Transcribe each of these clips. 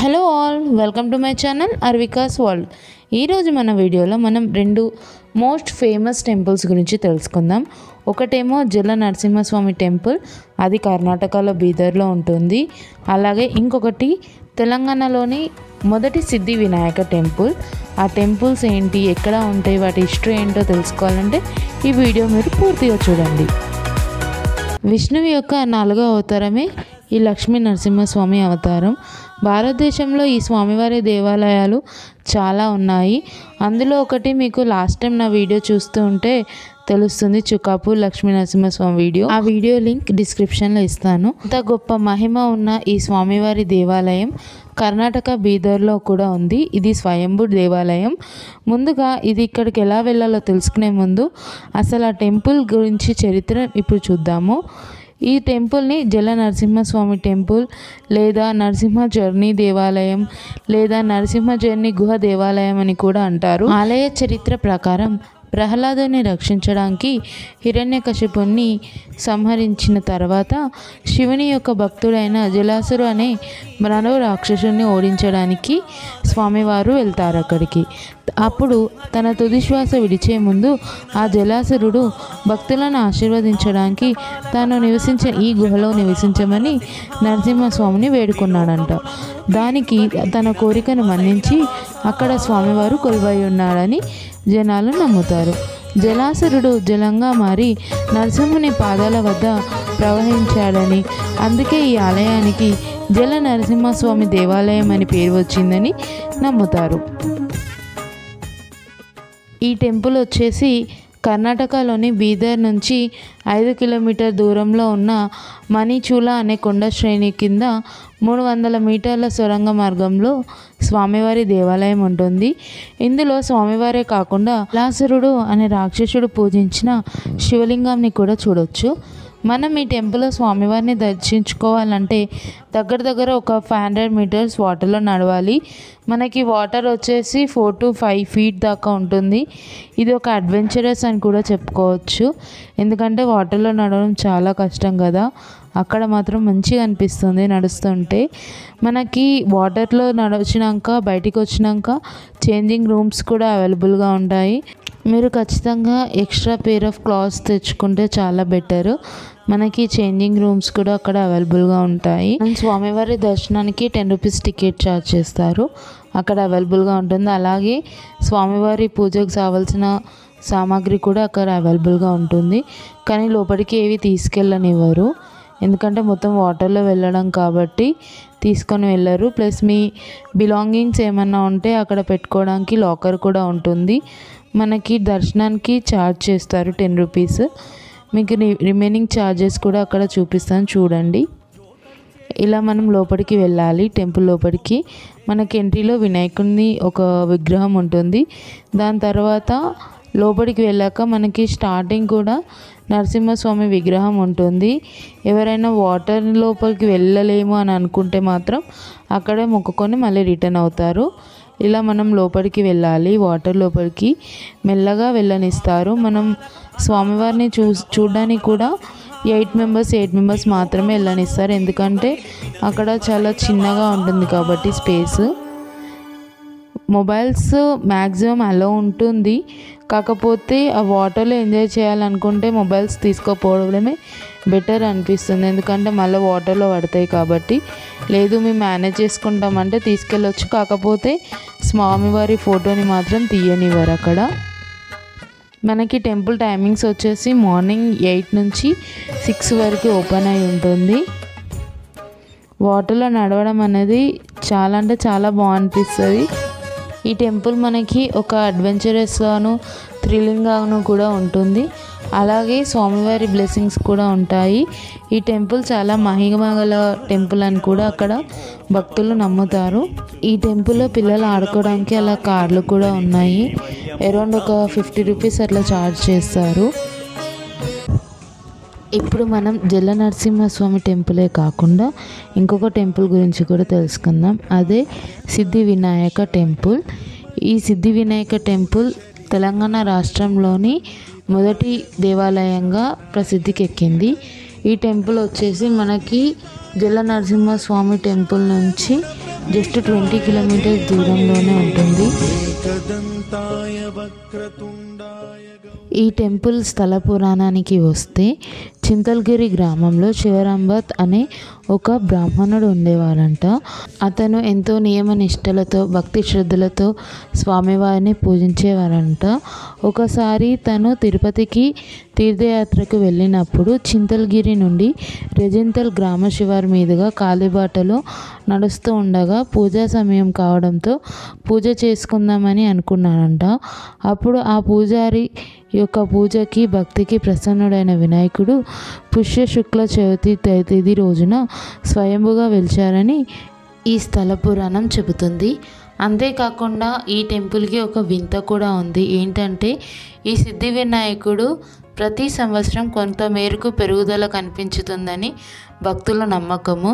Hello all, welcome to my channel Arvikas world. ఈరోజు మన వీడియోలో మనం రెండు మోస్ట్ ఫేమస్ టెంపుల్స్ గురించి తెలుసుకుందాం. ఒకటేమో జల నరసింహస్వామి టెంపుల్, అది కర్ణాటకలో బీదర్లో ఉంటుంది. అలాగే ఇంకొకటి తెలంగాణలోని మొదటి సిద్ధి వినాయక టెంపుల్. ఆ టెంపుల్స్ ఏంటి, ఎక్కడ ఉంటాయి, వాటి హిస్టరీ ఏంటో తెలుసుకోవాలంటే ఈ వీడియో మీరు పూర్తిగా చూడండి. విష్ణువు యొక్క 4వ అవతారమే ఈ లక్ష్మీ నరసింహస్వామి అవతారం. భారతదేశంలో ఈ స్వామివారి దేవాలయాలు చాలా ఉన్నాయి. అందులో ఒకటి మీకు లాస్ట్ టైం నా వీడియో చూస్తూ ఉంటే తెలుస్తుంది, చుక్కాపూర్ లక్ష్మీ నరసింహస్వామి వీడియో. ఆ వీడియో లింక్ డిస్క్రిప్షన్లో ఇస్తాను. అంత గొప్ప మహిమ ఉన్న ఈ స్వామివారి దేవాలయం కర్ణాటక బీదర్లో కూడా ఉంది. ఇది స్వయంభూ దేవాలయం. ముందుగా ఇది ఇక్కడికి ఎలా వెళ్ళాలో తెలుసుకునే ముందు అసలు ఆ టెంపుల్ గురించి చరిత్ర ఇప్పుడు చూద్దాము. ఈ టెంపుల్ని జల నరసింహస్వామి టెంపుల్ లేదా నరసింహ జర్నీ దేవాలయం లేదా నరసింహ జర్నీ గుహ దేవాలయం అని కూడా అంటారు. ఆలయ చరిత్ర ప్రకారం ప్రహ్లాదుని రక్షించడానికి హిరణ్యకశిపుణ్ణి సంహరించిన తర్వాత శివుని యొక్క భక్తుడైన జలాసురు అనే మరో రాక్షసుని ఓడించడానికి స్వామివారు వెళ్తారు అక్కడికి. అప్పుడు తన తుది శ్వాస విడిచే ముందు ఆ జలాసురుడు భక్తులను ఆశీర్వదించడానికి తాను నివసించే ఈ గుహలో నివసించమని నరసింహస్వామిని వేడుకున్నాడంట. దానికి తన కోరికను మన్నించి అక్కడ స్వామివారు కొలువై ఉన్నాడని జనాలు నమ్ముతారు. జలాసురుడు జలంగా మారి నరసింహుని పాదాల వద్ద ప్రవహించాడని, అందుకే ఈ ఆలయానికి జల నరసింహస్వామి దేవాలయం అని పేరు వచ్చిందని నమ్ముతారు. ఈ టెంపుల్ వచ్చేసి కర్ణాటకలోని బీదర్ నుంచి 5 కిలోమీటర్ దూరంలో ఉన్న మణిచూల అనే కొండ శ్రేణి కింద 300 మీటర్ల సొరంగ మార్గంలో స్వామివారి దేవాలయం ఉంటుంది. ఇందులో స్వామివారే కాకుండా లాసురుడు అనే రాక్షసుడు పూజించిన శివలింగాన్ని కూడా చూడొచ్చు. మనం ఈ టెంపుల్లో స్వామివారిని దర్శించుకోవాలంటే దగ్గర ఒక 500 మీటర్స్ వాటర్లో నడవాలి. మనకి వాటర్ వచ్చేసి 4 to 5 feet దాకా ఉంటుంది. ఇది ఒక అడ్వెంచరస్ అని కూడా చెప్పుకోవచ్చు, ఎందుకంటే వాటర్లో నడవడం చాలా కష్టం కదా. అక్కడ మాత్రం మంచిగా అనిపిస్తుంది నడుస్తుంటే. మనకి వాటర్లో నడిచినాక బయటికి వచ్చినాక చేంజింగ్ రూమ్స్ కూడా అవైలబుల్గా ఉంటాయి. మీరు ఖచ్చితంగా ఎక్స్ట్రా పేర్ ఆఫ్ క్లాత్స్ తెచ్చుకుంటే చాలా బెటర్. మనకి చేంజింగ్ రూమ్స్ కూడా అక్కడ అవైలబుల్గా ఉంటాయి. స్వామివారి దర్శనానికి 10 రూపీస్ టికెట్ ఛార్జ్ చేస్తారు, అక్కడ అవైలబుల్గా ఉంటుంది. అలాగే స్వామివారి పూజకు కావాల్సిన సామాగ్రి కూడా అక్కడ అవైలబుల్గా ఉంటుంది. కానీ లోపలికి ఏవి తీసుకెళ్ళనివ్వరు, ఎందుకంటే మొత్తం వాటర్లో వెళ్ళడం కాబట్టి తీసుకొని వెళ్ళరు. ప్లస్ మీ బిలాంగింగ్స్ ఏమన్నా ఉంటే అక్కడ పెట్టుకోవడానికి లాకర్ కూడా ఉంటుంది. మనకి దర్శనానికి ఛార్జ్ చేస్తారు 10 రూపీస్. మీకు రిమైనింగ్ ఛార్జెస్ కూడా అక్కడ చూపిస్తాను చూడండి. ఇలా మనం లోపలికి వెళ్ళాలి. టెంపుల్ లోపలికి మనకి ఎంట్రీలో వినాయకుడిని ఒక విగ్రహం ఉంటుంది. దాని తర్వాత లోపలికి వెళ్ళాక మనకి స్టార్టింగ్ కూడా నరసింహస్వామి విగ్రహం ఉంటుంది. ఎవరైనా వాటర్ లోపలికి వెళ్ళలేము అని అనుకుంటే మాత్రం అక్కడే మొక్కుకొని మళ్ళీ రిటర్న్ అవుతారు. ఇలా మనం లోపలికి వెళ్ళాలి. వాటర్ లోపలికి మెల్లగా వెళ్ళనిస్తారు. మనం స్వామివారిని చూడడానికి కూడా 8 మెంబర్స్ మాత్రమే వెళ్ళనిస్తారు, ఎందుకంటే అక్కడ చాలా చిన్నగా ఉంటుంది కాబట్టి స్పేస్. మొబైల్స్ మ్యాక్సిమం అలో ఉంటుంది, కాకపోతే ఆ వాటర్లో ఎంజాయ్ చేయాలనుకుంటే మొబైల్స్ తీసుకోపోవడమే బెటర్ అనిపిస్తుంది, ఎందుకంటే మళ్ళీ వాటర్లో పడతాయి కాబట్టి. లేదు మేము మేనేజ్ చేసుకుంటామంటే తీసుకెళ్ళొచ్చు, కాకపోతే స్వామివారి ఫోటోని మాత్రం తీయనివ్వరు అక్కడ. మనకి టెంపుల్ టైమింగ్స్ వచ్చేసి మార్నింగ్ 8 నుంచి 6 వరకు ఓపెన్ అయి ఉంటుంది. వాటర్లో నడవడం అనేది చాలా అంటే చాలా బాగనిపిస్తుంది. ఈ టెంపుల్ మనకి ఒక అడ్వెంచరస్గాను థ్రిల్లింగ్గాను కూడా ఉంటుంది. అలాగే స్వామివారి బ్లెస్సింగ్స్ కూడా ఉంటాయి. ఈ టెంపుల్ చాలా మహిమగల టెంపుల్ అని కూడా అక్కడ భక్తులు నమ్ముతారు. ఈ టెంపుల్లో పిల్లలు ఆడుకోవడానికి అలా కార్లు కూడా ఉన్నాయి. అరౌండ్ ఒక 50 రూపీస్ అట్లా ఛార్జ్ చేస్తారు. ఇప్పుడు మనం జల నరసింహస్వామి టెంపులే కాకుండా ఇంకొక టెంపుల్ గురించి కూడా తెలుసుకుందాం. అదే సిద్ధి వినాయక టెంపుల్. ఈ సిద్ధి వినాయక టెంపుల్ తెలంగాణ రాష్ట్రంలోని మొదటి దేవాలయంగా ప్రసిద్ధికి ఎక్కింది. ఈ టెంపుల్ వచ్చేసి మనకి జల నరసింహస్వామి టెంపుల్ నుంచి జస్ట్ 20 కిలోమీటర్స్ దూరంలోనే ఉంటుంది. ఈ టెంపుల్ స్థల పురాణానికి వస్తే చింతల్గిరి గ్రామంలో శివరాంబత్ అనే ఒక బ్రాహ్మణుడు ఉండేవారంట. అతను ఎంతో నియమ నిష్టలతో భక్తి శ్రద్ధలతో స్వామివారిని పూజించేవారంట. ఒకసారి తను తిరుపతికి తీర్థయాత్రకు వెళ్ళినప్పుడు చింతల్గిరి నుండి రెజింతల్ గ్రామ శివారు మీదుగా కాలిబాటలో నడుస్తూ ఉండగా పూజా సమయం కావడంతో పూజ చేసుకుందామని అనుకున్నారంట. అప్పుడు ఆ పూజారి యొక్క పూజకి భక్తికి ప్రసన్నుడైన వినాయకుడు పుష్య శుక్ల చవితి తిథి రోజున స్వయంభుగా వెలిచారని ఈ స్థల పురాణం చెబుతుంది. అంతేకాకుండా ఈ టెంపుల్కి ఒక వింత కూడా ఉంది. ఏంటంటే ఈ సిద్ధి వినాయకుడు ప్రతి సంవత్సరం కొంత మేరకు పెరుగుదల కనిపించుతుందని భక్తుల నమ్మకము.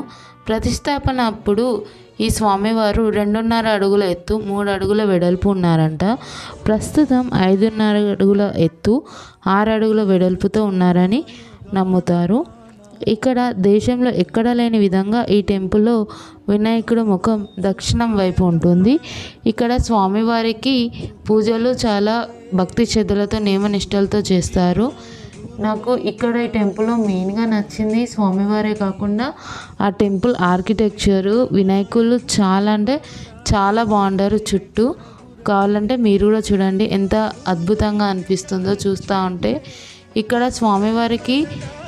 ప్రతిష్టాపన అప్పుడు ఈ స్వామివారు 2.5 అడుగుల ఎత్తు 3 అడుగుల వెడల్పు ఉన్నారంట. ప్రస్తుతం 5.5 అడుగుల ఎత్తు 6 అడుగుల వెడల్పుతో ఉన్నారని నమ్ముతారు. ఇక్కడ దేశంలో ఎక్కడ లేని విధంగా ఈ టెంపుల్లో వినాయకుడు ముఖం దక్షిణం వైపు ఉంటుంది. ఇక్కడ స్వామివారికి పూజలు చాలా భక్తి శ్రద్ధలతో నియమనిష్టలతో చేస్తారు. నాకు ఇక్కడ ఈ టెంపుల్లో మెయిన్గా నచ్చింది స్వామివారే కాకుండా ఆ టెంపుల్ ఆర్కిటెక్చరు. వినాయకులు చాలా అంటే చాలా బాగుంటారు. చుట్టూ కావాలంటే మీరు కూడా చూడండి ఎంత అద్భుతంగా అనిపిస్తుందో చూస్తూ ఉంటే. ఇక్కడ స్వామివారికి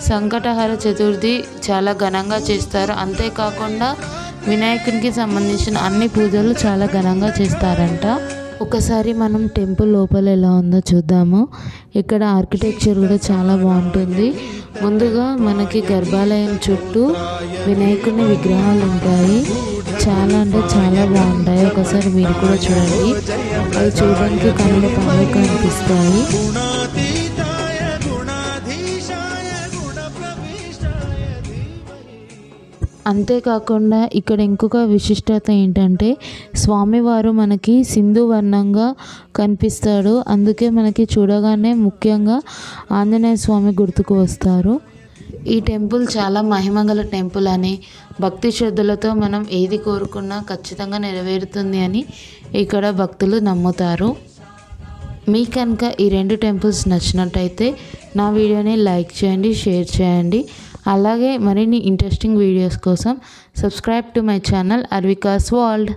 సంకటహర చతుర్థి చాలా ఘనంగా చేస్తారు. అంతేకాకుండా వినాయకునికి సంబంధించిన అన్ని పూజలు చాలా ఘనంగా చేస్తారంట. ఒకసారి మనం టెంపుల్ లోపల ఎలా ఉందో చూద్దాము. ఇక్కడ ఆర్కిటెక్చర్ కూడా చాలా బాగుంటుంది. ముందుగా మనకి గర్భాలయం చుట్టూ వినాయకుని విగ్రహాలు ఉంటాయి. చాలా అంటే చాలా బాగుంటాయి. ఒకసారి మీరు కూడా చూడండి. అవి చూడడానికి కనుల పండుగ అనిపిస్తాయి. అంతేకాకుండా ఇక్కడ ఇంకొక విశిష్టత ఏంటంటే స్వామివారు మనకి సింధు వర్ణంగా కనిపిస్తాడు. అందుకే మనకి చూడగానే ముఖ్యంగా ఆంజనేయ స్వామి గుర్తుకు వస్తారు. ఈ టెంపుల్ చాలా మహిమగల టెంపుల్ అని, భక్తి శ్రద్ధలతో మనం ఏది కోరుకున్నా ఖచ్చితంగా నెరవేరుతుంది అని ఇక్కడ భక్తులు నమ్ముతారు. మీకు కనుక ఈ 2 టెంపుల్స్ నచ్చినట్టయితే నా వీడియోని లైక్ చేయండి, షేర్ చేయండి. అలాగే మరిన్ని ఇంట్రెస్టింగ్ వీడియోస్ కోసం subscribe to my channel Arvikas world.